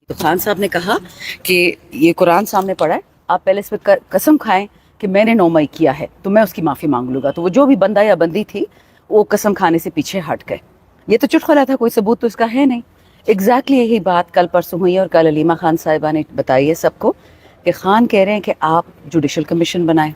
तो खान साहब ने कहा कि ये कुरान सामने पड़ा है, आप पहले इस पर कसम खाएं कि मैंने 9 मई किया है तो मैं उसकी माफ़ी मांग लूँगा। तो वो जो भी बंदा या बंदी थी वो कसम खाने से पीछे हट गए। ये तो चुटकुला था, कोई सबूत तो इसका है नहीं। एग्जैक्टली यही बात कल परसों हुई है और कल अलीमा खान साहिबा ने बताई है सबको कि खान कह रहे हैं कि आप जुडिशल कमीशन बनाएं,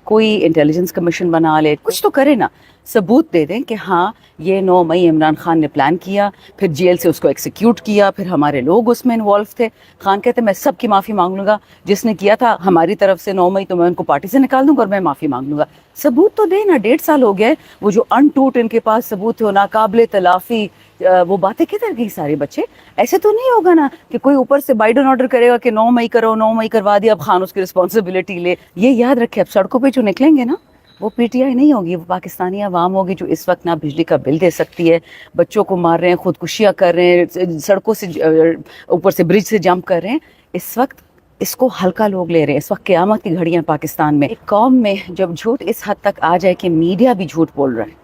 कोई इंटेलिजेंस कमीशन बना ले, कुछ तो करे ना, सबूत दे दें कि हाँ ये 9 मई इमरान खान ने प्लान किया, फिर जेल से उसको एक्सिक्यूट किया, फिर हमारे लोग उसमें इन्वॉल्व थे। खान कहते मैं सबकी माफ़ी मांग लूँगा, जिसने किया था हमारी तरफ से 9 मई तो मैं उनको पार्टी से निकाल दूँगा और मैं माफ़ी मांग लूँगा। सबूत तो दे ना, 1.5 साल हो गया है, वो जो अनटूट इनके पास सबूत थे, नाकाबिले तलाफ़ी, वो बातें किधर गई सारे बच्चे? ऐसे तो नहीं होगा ना कि कोई ऊपर से बाइडन ऑर्डर करेगा कि 9 मई करो, 9 मई करवा दिया, अब खान उसकी रिस्पॉन्सिबिलिटी ले। ये याद रखे, अब सड़कों पे जो निकलेंगे ना वो पीटीआई नहीं होगी, वो पाकिस्तानी अवाम होगी जो इस वक्त ना बिजली का बिल दे सकती है, बच्चों को मार रहे हैं, खुदकुशियाँ कर रहे हैं, सड़कों से ऊपर से ब्रिज से जंप कर रहे हैं। इस वक्त इसको हल्का लोग ले रहे हैं। इस वक्त क़यामत की घड़ियाँ पाकिस्तान में। एक कौम में जब झूठ इस हद तक आ जाए कि मीडिया भी झूठ बोल रहा है,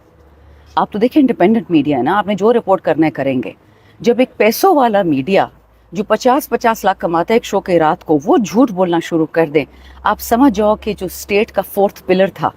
आप तो देखिए इंडिपेंडेंट मीडिया है ना, आपने जो रिपोर्ट करना है करेंगे। जब एक पैसों वाला मीडिया जो 50-50 लाख कमाता है एक शो के रात को, वो झूठ बोलना शुरू कर दें, आप समझ जाओ कि जो स्टेट का 4th पिलर था,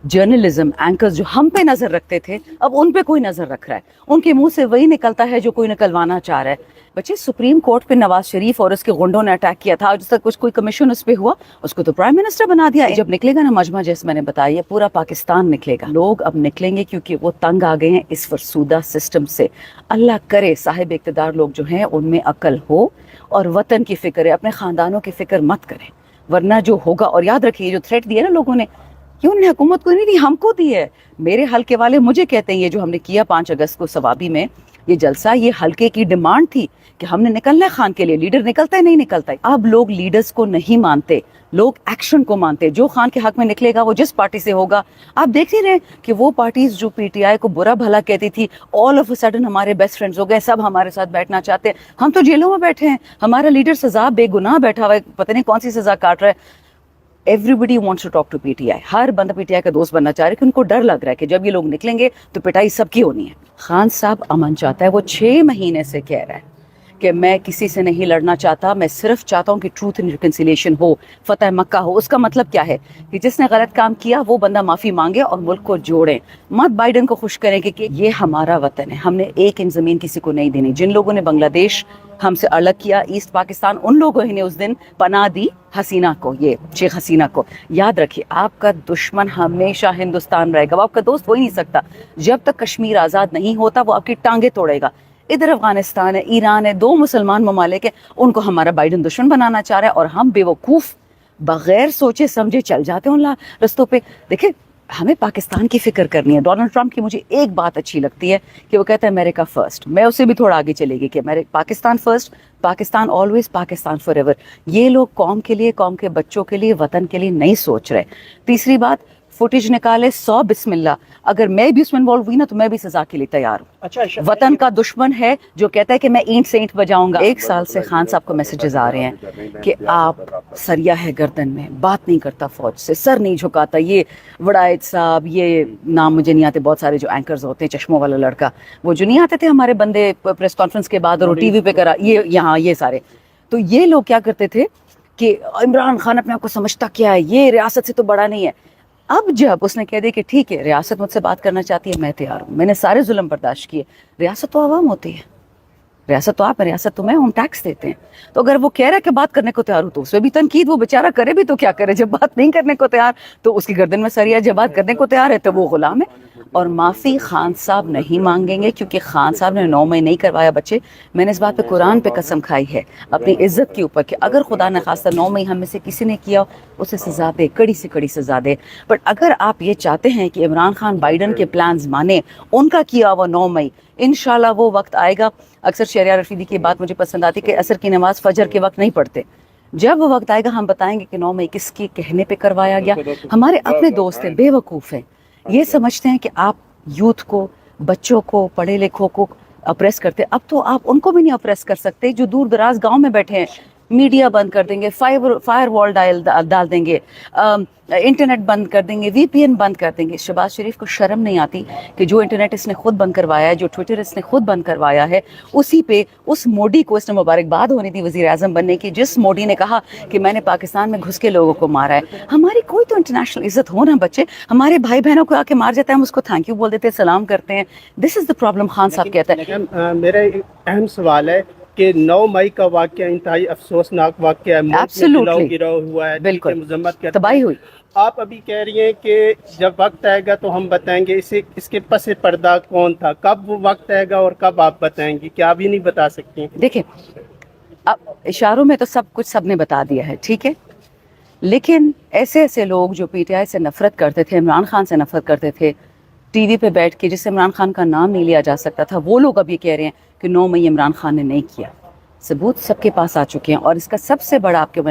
जर्नलिज्म, एंकर्स जो हम पे नजर रखते थे, अब उन पे कोई नजर रख रहा है। उनके मुंह से वही निकलता है जो कोई निकलवाना चाह रहा है। बच्चे, सुप्रीम कोर्ट पे नवाज शरीफ और उसके गुंडों ने अटैक किया था, जिस तक कुछ कोई कमीशन उस पे हुआ, उसको तो प्राइम मिनिस्टर बना दिया। जब निकलेगा ना मजमा, जैसे मैंने बताया, पूरा पाकिस्तान निकलेगा। लोग अब निकलेंगे क्योंकि वो तंग आ गए हैं इस फरसूदा सिस्टम से। अल्लाह करे साहिब इक़्तिदार लोग जो हैं उनमें अकल हो और वतन की फिक्र है, अपने खानदानों की फिक्र मत करें, वरना जो होगा। और याद रखिए, जो थ्रेट दिया ना लोगों ने, क्यों उन्होंने हुकूमत को नहीं दी, हमको दी है। मेरे हल्के वाले मुझे कहते हैं ये जो हमने किया 5 अगस्त को सवाबी में ये जलसा, ये हल्के की डिमांड थी कि हमने निकलना है खान के लिए। लीडर निकलता है नहीं निकलता है। अब लोग लीडर्स को नहीं मानते, लोग एक्शन को मानते। जो खान के हक में निकलेगा वो जिस पार्टी से होगा, आप देख ही रहे कि वो पार्टीज जो पीटीआई को बुरा भला कहती थी, ऑल ऑफ अ सडन हमारे बेस्ट फ्रेंड्स हो गए, सब हमारे साथ बैठना चाहते हैं। हम तो जेलों में बैठे हैं, हमारा लीडर सजा बेगुनाह बैठा हुआ है, पता नहीं कौन सी सजा काट रहा है। Everybody wants to talk to PTI. हर बंदा पीटीआई का दोस्त बनना चाह रहा है कि उनको डर लग रहा है कि जब ये लोग निकलेंगे तो पिटाई सबकी होनी है। खान साहब अमन चाहता है, वो 6 महीने से कह रहा है कि मैं किसी से नहीं लड़ना चाहता, मैं सिर्फ चाहता हूँ कि ट्रूथ एंड रिकन्सिलिएशन हो, फतह मक्का हो। उसका मतलब क्या है कि जिसने गलत काम किया वो बंदा माफ़ी मांगे और मुल्क को जोड़े। मत बाइडन को खुश करें कि ये हमारा वतन है, हमने एक इंच ज़मीन किसी को नहीं देनी। जिन लोगों ने बांग्लादेश हमसे अलग किया, ईस्ट पाकिस्तान, उन लोगों ने उस दिन पनाह दी हसीना को, ये शेख हसीना को। याद रखिए, आपका दुश्मन हमेशा हिंदुस्तान रहेगा, वो आपका दोस्त हो ही नहीं सकता। जब तक कश्मीर आज़ाद नहीं होता वो आपकी टांगे तोड़ेगा। इधर अफगानिस्तान है, ईरान है, 2 मुसलमान ममालिक है, उनको हमारा बाइडन दुश्मन बनाना चाह रहा है और हम बेवकूफ़ बगैर सोचे समझे चल जाते हैं उन रस्तों पे। देखिए, हमें पाकिस्तान की फिक्र करनी है। डोनाल्ड ट्रंप की मुझे एक बात अच्छी लगती है कि वो कहता है अमेरिका फर्स्ट। मैं उससे भी थोड़ा आगे चलेगी कि मेरे Pakistan first, Pakistan always, Pakistan for ever. ये लोग कौम के लिए, कौम के बच्चों के लिए, वतन के लिए नहीं सोच रहे। तीसरी बात, फुटेज निकाले 100 बिस्मिल्लाह, अगर मैं भी उसमें इन्वॉल्व हुई ना तो मैं भी सजा के लिए तैयार हूँ। अच्छा, वतन का दुश्मन है जो कहता है कि मैं ईंट से ईंट बजाऊंगा। 1 साल से खान साहब को मैसेजेस आ रहे हैं कि आप सरिया है गर्दन में, बात नहीं करता फौज से, सर नहीं झुकाता। ये वड़ायत साहब, ये नाम मुझे नहीं आते, बहुत सारे जो एंकर्स होते हैं, चश्मों वाला लड़का, वो जो नहीं आते थे हमारे बंदे प्रेस कॉन्फ्रेंस के बाद और टीवी पे करा, ये यहाँ ये सारे। तो ये लोग क्या करते थे कि इमरान खान अपने आप को समझता क्या है, ये रियासत से तो बड़ा नहीं है। अब जब उसने कह दिया कि ठीक है रियासत मुझसे बात करना चाहती है, मैं तैयार हूँ, मैंने सारे जुल्म बर्दाश्त किए। रियासत तो आवाम होती है, रियासत तो आप, रियासत तो मैं, हम टैक्स देते हैं। तो अगर वो कह रहा है कि बात करने को तैयार हो तो उसमें भी तनकीद, वो बेचारा करे भी तो क्या करे। जब बात नहीं करने को तैयार तो उसकी गर्दन में सरिया, जब बात करने को तैयार है तो वो गुलाम है। और माफ़ी खान साहब नहीं मांगेंगे क्योंकि खान साहब ने 9 मई नहीं करवाया। बच्चे, मैंने इस बात पे कुरान पे कसम खाई है अपनी इज्जत के ऊपर कि अगर खुदा न खास्ता 9 मई हम में से किसी ने किया उसे सजा दे, कड़ी से कड़ी सजा दे। बट अगर आप ये चाहते हैं कि इमरान खान बाइडन के प्लान्स माने, उनका किया हुआ 9 मई, इंशाल्लाह वो वक्त आएगा। अक्सर शहरियार रशीदी की बात मुझे पसंद आती कि असर की नमाज फजर के वक्त नहीं पढ़ते। जब वो वक्त आएगा हम बताएंगे कि 9 मई किसके कहने पे करवाया गया। हमारे अपने दोस्त हैं, बेवकूफ़ हैं, ये समझते हैं कि आप यूथ को, बच्चों को, पढ़े लिखों को अप्रेस करते। अब तो आप उनको भी नहीं अप्रेस कर सकते जो दूर दराज गांव में बैठे हैं। मीडिया बंद कर देंगे, फायर वॉल डाल देंगे, इंटरनेट बंद कर देंगे, VPN बंद कर देंगे। शहबाज शरीफ को शर्म नहीं आती कि जो इंटरनेट इसने खुद बंद करवाया है, जो ट्विटर इसने खुद बंद करवाया है, उसी पे उस मोदी को इसने मुबारकबाद होनी थी वज़ीर आज़म बनने की, जिस मोदी ने कहा कि मैंने पाकिस्तान में घुस के लोगों को मारा है। हमारी कोई तो इंटरनेशनल इज्जत हो ना बच्चे, हमारे भाई बहनों को आके मार जाता है, हम उसको थैंक यू बोल देते हैं, सलाम करते हैं। This is the problem. Khan साहब कहता है। मेरा एक अहम सवाल है कि 9 मई का वाक़या इंतहाई अफसोसनाक वाक़या है, मुल्क में Absolutely. जलाओ गिरा हुआ है, बिल्कुल। मजम्मत करते हैं, तबाही हुई। आप अभी कह रही हैं कि जब वक्त आएगा तो हम बताएंगे, इसके पस पर्दा कौन था, कब वो वक्त आएगा और कब आप बताएंगी, क्या आप ये नहीं बता सकती? देखिए, अब इशारों में तो सब कुछ सबने बता दिया है, ठीक है, लेकिन ऐसे ऐसे लोग जो PTI से नफरत करते थे, इमरान खान से नफरत करते थे, टीवी पे बैठ के जिससे इमरान खान का नाम नहीं लिया जा सकता था, वो लोग अब ये कह रहे हैं कि 9 मई इमरान खान ने नहीं किया। सबूत सबके पास आ चुके हैं, और इसका सबसे बड़ा आपके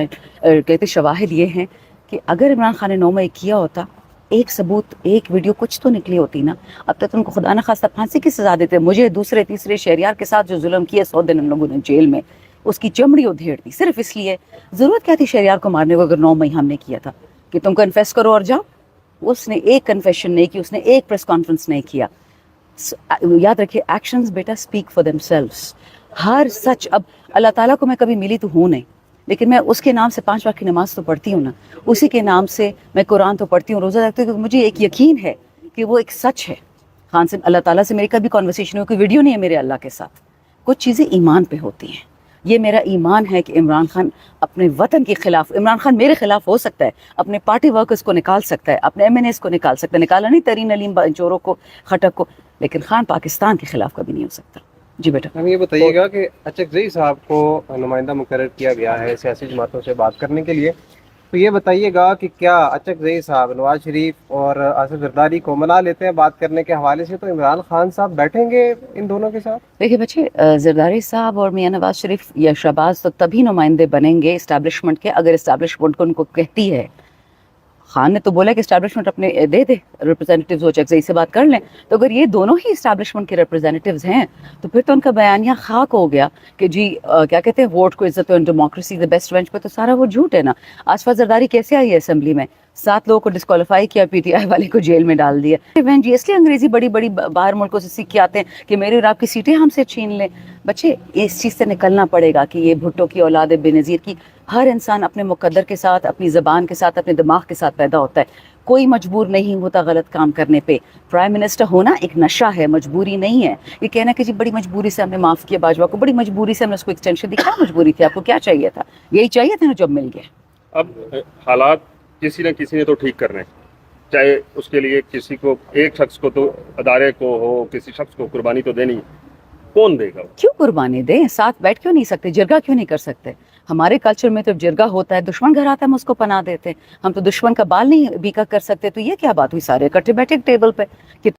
कहते शवाहिद ये हैं कि अगर इमरान खान ने 9 मई किया होता, एक सबूत, एक वीडियो कुछ तो निकली होती ना, अब तक उनको खुदा न खास्ता फांसी की सजा देते। मुझे दूसरे तीसरे शहरियार के साथ जो जुल्म किया 100 दिन उन लोगों ने जेल में, उसकी चमड़ी उधेड़ दी सिर्फ इसलिए। ज़रूरत क्या थी शहरियार को मारने को अगर 9 मई हमने किया था कि तुम कन्फेस करो और जाओ? उसने एक कन्फेशन नहीं की, उसने एक प्रेस कॉन्फ्रेंस नहीं किया। याद रखिए, एक्शंस बेटा स्पीक फॉर देमसेल्व्स। हर सच, अब अल्लाह ताला को मैं कभी मिली तो हूँ नहीं, लेकिन मैं उसके नाम से 5 वक्त की नमाज तो पढ़ती हूँ ना, उसी के नाम से मैं कुरान तो पढ़ती हूँ, रोज़ा रखती हूँ, क्योंकि मुझे एक यकीन है कि वो एक सच है। खान से, अल्लाह ताला से मेरी कभी कॉन्वर्सेशन हुई, कोई वीडियो नहीं है मेरे अल्लाह के साथ। कुछ चीज़ें ईमान पे होती हैं। ये मेरा ईमान है कि इमरान खान अपने वतन के खिलाफ, इमरान खान मेरे खिलाफ हो सकता है, अपने पार्टी वर्कर्स को निकाल सकता है, अपने MNAs को निकाल सकता है, निकाला नहीं तरीन अलीम चोरों को, खटक को, लेकिन खान पाकिस्तान के खिलाफ कभी नहीं हो सकता। जी बेटा। हम ये बताइएगा कि अचकज़ई साहब को नुमाइंदा मुकर्रर किया गया है सियासी जमातों से बात करने के लिए, तो ये बताइएगा कि क्या अचकज़ई साहब नवाज शरीफ और आसिफ ज़रदारी को मना लेते हैं बात करने के हवाले से, तो इमरान खान साहब बैठेंगे इन दोनों के साथ? देखिए बच्चे, ज़रदारी साहब और मियां नवाज शरीफ या शहबाज तो तभी नुमाइंदे बनेंगे इस्टेब्लिशमेंट के, अगर इस्टेब्लिशमेंट को उनको कहती है। खान ने तो बोला कि इस्टेब्लिशमेंट अपने दे दे रिप्रेजेंटेटिव्स, वो अचकज़ई से बात कर लें। तो अगर ये दोनों ही इस्टेब्लिशमेंट के रिप्रेजेंटेटिव्स हैं, तो फिर तो उनका बयानिया खाक हो गया कि जी क्या कहते हैं, वोट को इज्जत और डेमोक्रेसी द बेस्ट बेंच पे, तो सारा वो झूठ है ना। आसफा जरदारी कैसे आई है असेंबली में? 7 लोगों को डिस्क्वालीफाई किया, PTI वाले को जेल में डाल दिया। बहन जी, इसलिए अंग्रेजी बड़ी बड़ी बाहर मुल्कों से सीख के आते हैं कि मेरे और आपकी सीटें हमसे छीन लें। बच्चे, इस चीज़ से निकलना पड़ेगा कि ये भुट्टो की औलाद है बेनज़ीर की। हर इंसान अपने मुकद्दर के साथ, अपनी ज़बान के साथ, अपने दिमाग के साथ पैदा होता है। कोई मजबूर नहीं होता गलत काम करने पे। प्राइम मिनिस्टर होना एक नशा है, मजबूरी नहीं है। ये कहना कि जी बड़ी मजबूरी से हमने माफ़ किया बाजवा को, बड़ी मजबूरी से हमने उसको एक्सटेंशन दी। क्या मजबूरी थी? आपको क्या चाहिए था? यही चाहिए था ना, जब मिल गया। अब हालात किसी न किसी ने तो ठीक करने, चाहे उसके लिए किसी को, एक शख्स को तो, अदारे को हो, किसी शख्स को कुर्बानी तो देनी। कौन देगा? क्यों कुर्बानी दें? साथ बैठ क्यों नहीं सकते? जिरगा क्यों नहीं कर सकते? हमारे कल्चर में तो जिरगा होता है, दुश्मन घर आता है हम उसको पनाह देते हैं। हम तो दुश्मन का बाल नहीं बीका कर सकते। तो ये क्या बात हुई? सारे इकट्ठे बैठे टेबल पे कि